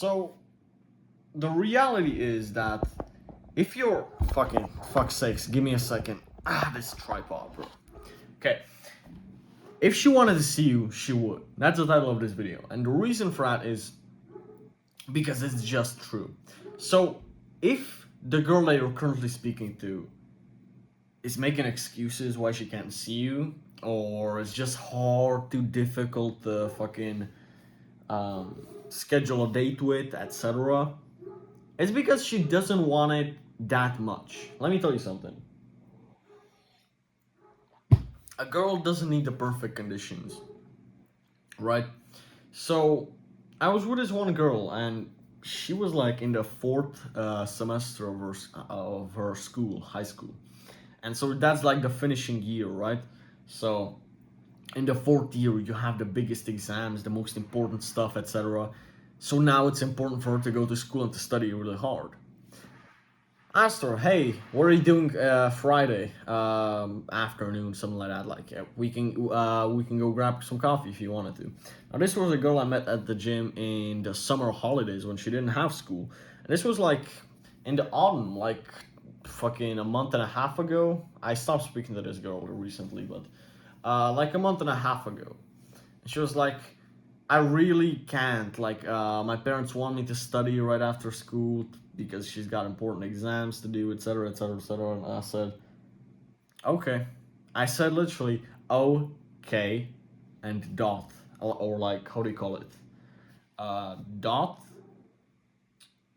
So the reality is that if you're fuck's sakes, give me a second. This tripod, bro. Okay. If she wanted to see you, she would. That's the title of this video. And the reason for that is because it's just true. So if the girl that you're currently speaking to is making excuses why she can't see you, or it's just hard, too difficult to schedule a date with, etc., it's because she doesn't want it that much. Let me tell you something. A girl doesn't need the perfect conditions, right? So I was with this one girl, and she was like in the fourth semester of her school, high school, and so that's like the finishing year, right? So in the fourth year, you have the biggest exams, the most important stuff, etc. So now it's important for her to go to school and to study really hard. Asked her, hey, what are you doing Friday afternoon, something like that. Like we can go grab some coffee if you wanted to. Now this was a girl I met at the gym in the summer holidays when she didn't have school, and this was like in the autumn, like fucking a month and a half ago. I stopped speaking to this girl recently, but like a month and a half ago. And she was like, I really can't. Like, my parents want me to study right after school because she's got important exams to do, etc., etc., etc. And I said, okay. I said literally, okay, and dot. Or like, how do you call it? Dot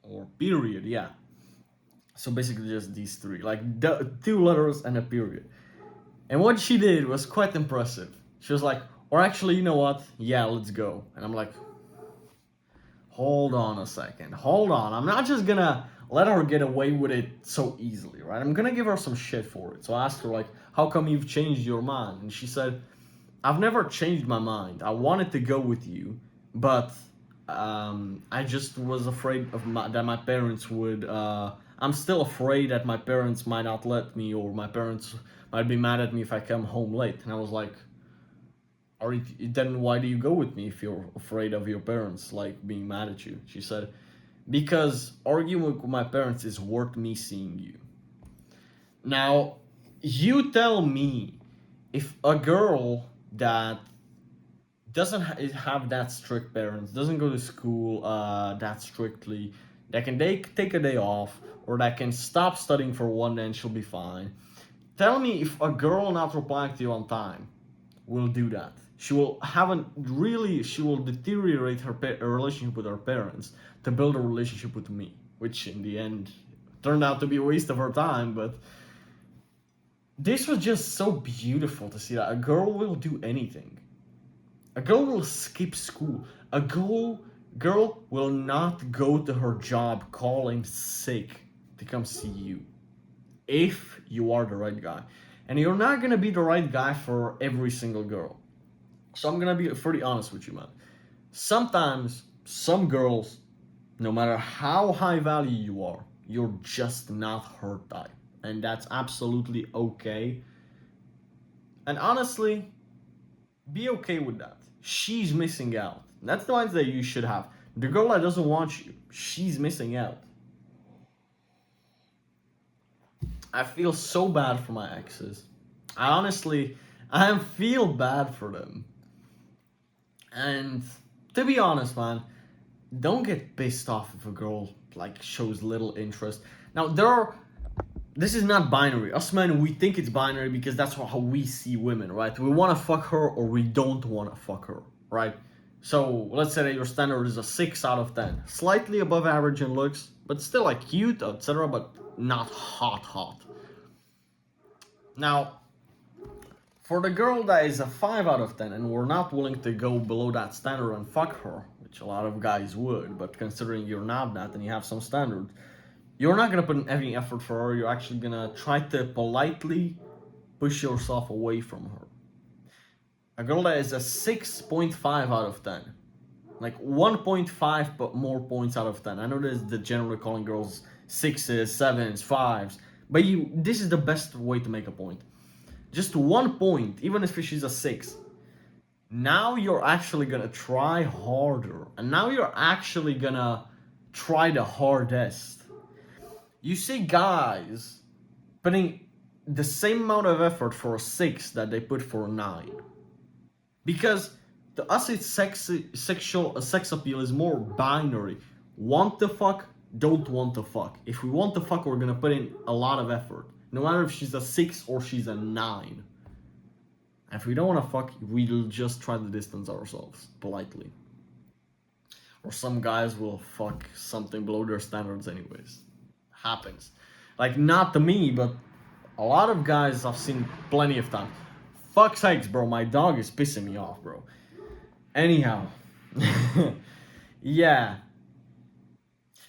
or period, yeah. So basically just these three. Like, two letters and a period. And what she did was quite impressive. She was like, or actually, you know what? Yeah, let's go. And I'm like, hold on a second. Hold on. I'm not just gonna let her get away with it so easily, right? I'm gonna give her some shit for it. So I asked her, like, how come you've changed your mind? And she said, I've never changed my mind. I wanted to go with you, but I just was afraid of that my parents would. I'm still afraid that my parents might not let me, or my parents might be mad at me if I come home late. And I was like, then why do you go with me if you're afraid of your parents like being mad at you? She said, because arguing with my parents is worth me seeing you. Now, you tell me, if a girl that doesn't have that strict parents, doesn't go to school that strictly, that can take a day off, or that can stop studying for one day and she'll be fine. Tell me if a girl not replying to you on time will do that. She will deteriorate her relationship with her parents to build a relationship with me, which in the end turned out to be a waste of her time. But this was just so beautiful to see that a girl will do anything. A girl will skip school. A girl will not go to her job calling sick to come see you, if you are the right guy. And you're not gonna be the right guy for every single girl. So I'm gonna be pretty honest with you, man. Sometimes some girls, no matter how high value you are, you're just not her type. And that's absolutely okay. And honestly, be okay with that. She's missing out. That's the mindset that you should have. The girl that doesn't want you, she's missing out. I feel so bad for my exes. I feel bad for them. And to be honest, man, don't get pissed off if a girl like shows little interest. Now this is not binary. Us men, we think it's binary because that's how we see women, right? We want to fuck her or we don't want to fuck her, right? So let's say that your standard is a 6 out of 10, slightly above average in looks, but still like cute, etc., but not hot. Now, for the girl that is a 5 out of 10 and we're not willing to go below that standard and fuck her, which a lot of guys would, but considering you're not that and you have some standard, you're not gonna put in any effort for her. You're actually gonna try to politely push yourself away from her. A girl that is a 6.5 out of 10, like 1.5 but more points out of 10. I know this is the generally calling girls 6s, 7s, 5s, but this is the best way to make a point. Just 1 point, even if she's a 6. Now you're actually gonna try harder, and now you're actually gonna try the hardest. You see guys putting the same amount of effort for a 6 that they put for a 9. Because to us, it's sex appeal is more binary. Want to fuck, don't want to fuck. If we want to fuck, we're gonna put in a lot of effort. No matter if she's a 6 or she's a 9. And if we don't want to fuck, we'll just try to distance ourselves politely. Or some guys will fuck something below their standards anyways. Happens. Like, not to me, but a lot of guys I've seen plenty of times. Fuck sakes, bro, my dog is pissing me off, bro. Anyhow. Yeah.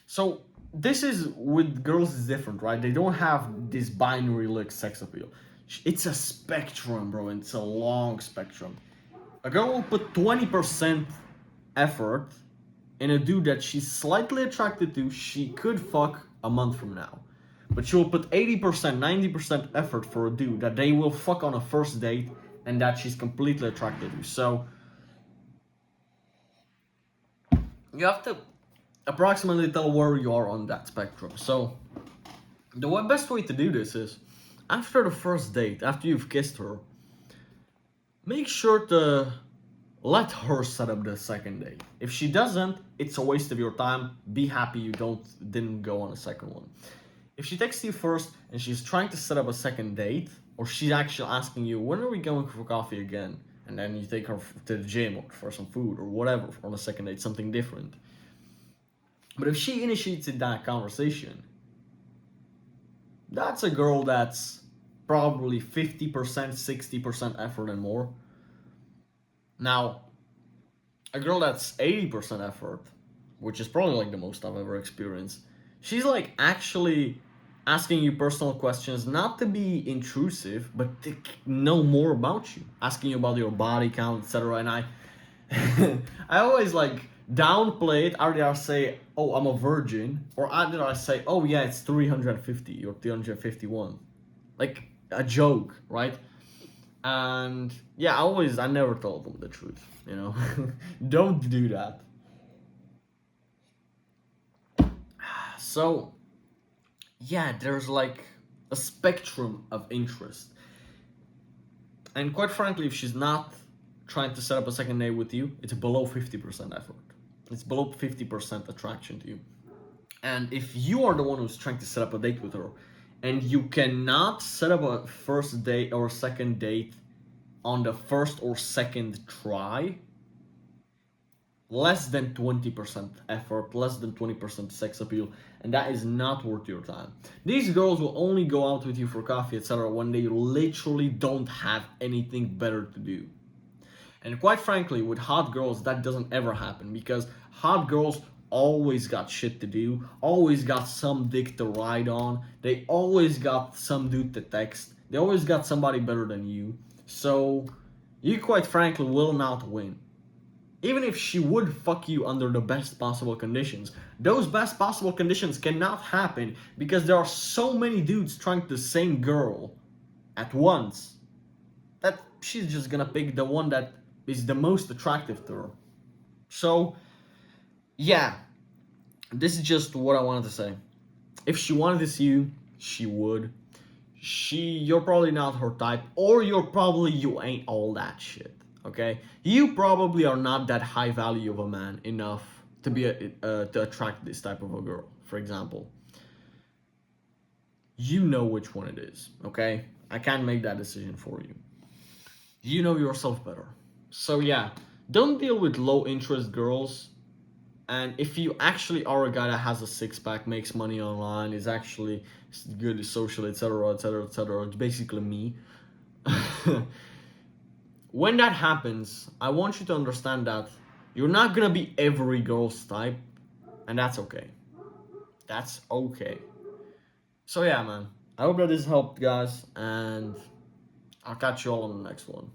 So, this is, with girls is different, right? They don't have this binary like sex appeal. It's a spectrum, bro. It's a long spectrum. A girl will put 20% effort in a dude that she's slightly attracted to, she could fuck a month from now. But she will put 80%, 90% effort for a dude that they will fuck on a first date and that she's completely attracted to. So, you have to approximately tell where you are on that spectrum. So, the best way to do this is, after the first date, after you've kissed her, make sure to let her set up the second date. If she doesn't, it's a waste of your time. Be happy you didn't go on a second one. If she texts you first and she's trying to set up a second date, or she's actually asking you, when are we going for coffee again? And then you take her to the gym or for some food or whatever on a second date, something different. But if she initiates that conversation, that's a girl that's probably 50%, 60% effort and more. Now, a girl that's 80% effort, which is probably like the most I've ever experienced, she's like actually asking you personal questions, not to be intrusive, but to know more about you, asking you about your body count, etc. And I I always like downplay it. Either I say, oh, I'm a virgin, or either I say, oh yeah, it's 350 or 351, like a joke, right? And yeah, I never told them the truth, you know. Don't do that. So yeah, there's like a spectrum of interest. And quite frankly, if she's not trying to set up a second date with you, it's below 50% effort. It's below 50% attraction to you. And if you are the one who's trying to set up a date with her, and you cannot set up a first date or second date on the first or second try, less than 20% effort, less than 20% sex appeal, and that is not worth your time. These girls will only go out with you for coffee, etc., when they literally don't have anything better to do. And quite frankly, with hot girls, that doesn't ever happen, because hot girls always got shit to do, always got some dick to ride on, they always got some dude to text, they always got somebody better than you. So, you quite frankly will not win. Even if she would fuck you under the best possible conditions, those best possible conditions cannot happen because there are so many dudes trying the same girl at once that she's just gonna pick the one that is the most attractive to her. So, yeah, this is just what I wanted to say. If she wanted to see you, she would. You're probably not her type, or you ain't all that shit. Okay, you probably are not that high value of a man enough to be to attract this type of a girl. For example, you know which one it is. Okay, I can't make that decision for you. You know yourself better. So yeah, don't deal with low interest girls. And if you actually are a guy that has a six pack, makes money online, is actually good socially, etc., etc., etc., it's basically me. When that happens, I want you to understand that you're not gonna be every girl's type, and that's okay. That's okay. So yeah, man. I hope that this helped, guys, and I'll catch you all on the next one.